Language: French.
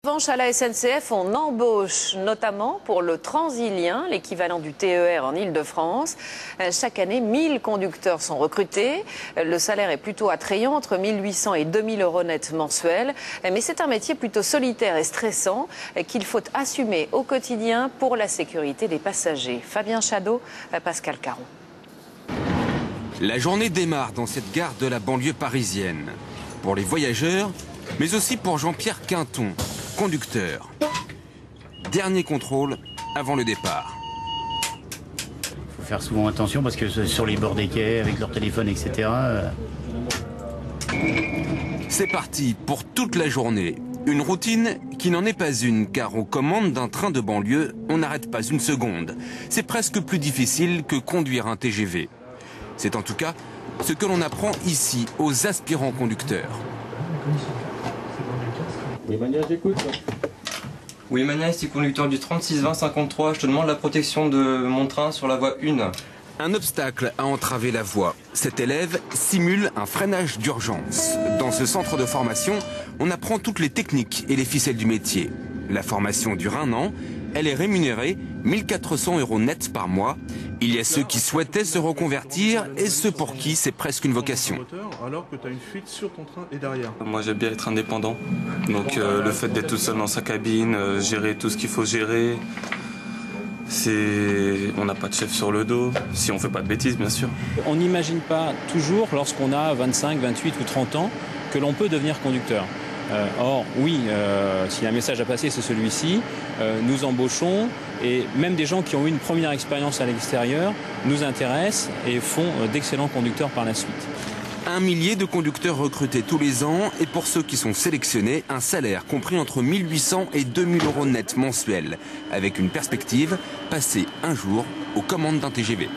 En revanche, à la SNCF, on embauche notamment pour le Transilien, l'équivalent du TER en Île-de-France. Chaque année, 1000 conducteurs sont recrutés. Le salaire est plutôt attrayant, entre 1800 et 2000 euros net mensuels. Mais c'est un métier plutôt solitaire et stressant qu'il faut assumer au quotidien pour la sécurité des passagers. Fabien Chadeau, Pascal Caron. La journée démarre dans cette gare de la banlieue parisienne. Pour les voyageurs, mais aussi pour Jean-Pierre Quinton, conducteur. Dernier contrôle avant le départ. Il faut faire souvent attention parce que sur les bords des quais, avec leur téléphone, etc. C'est parti pour toute la journée. Une routine qui n'en est pas une, car aux commandes d'un train de banlieue, on n'arrête pas une seconde. C'est presque plus difficile que conduire un TGV. C'est en tout cas ce que l'on apprend ici aux aspirants conducteurs. Oui, Mania, j'écoute. Oui, Mania, ici conducteur du 362053. Je te demande la protection de mon train sur la voie 1. Un obstacle a entravé la voie. Cet élève simule un freinage d'urgence. Dans ce centre de formation, on apprend toutes les techniques et les ficelles du métier. La formation dure 1 an. Elle est rémunérée 1400 euros net par mois. Il y a ceux qui souhaitaient se reconvertir et ceux pour qui c'est presque une vocation. Alors que tu as une fuite sur ton train et derrière. Moi j'aime bien être indépendant. Donc le fait d'être tout seul dans sa cabine, gérer tout ce qu'il faut gérer, on n'a pas de chef sur le dos, si on fait pas de bêtises bien sûr. On n'imagine pas toujours, lorsqu'on a 25, 28 ou 30 ans, que l'on peut devenir conducteur. Or, oui, s'il y a un message à passer, c'est celui-ci. Nous embauchons et même des gens qui ont eu une première expérience à l'extérieur nous intéressent et font d'excellents conducteurs par la suite. 1 millier de conducteurs recrutés tous les ans et pour ceux qui sont sélectionnés, un salaire compris entre 1800 et 2000 euros net mensuels, avec une perspective, passer un jour aux commandes d'un TGV.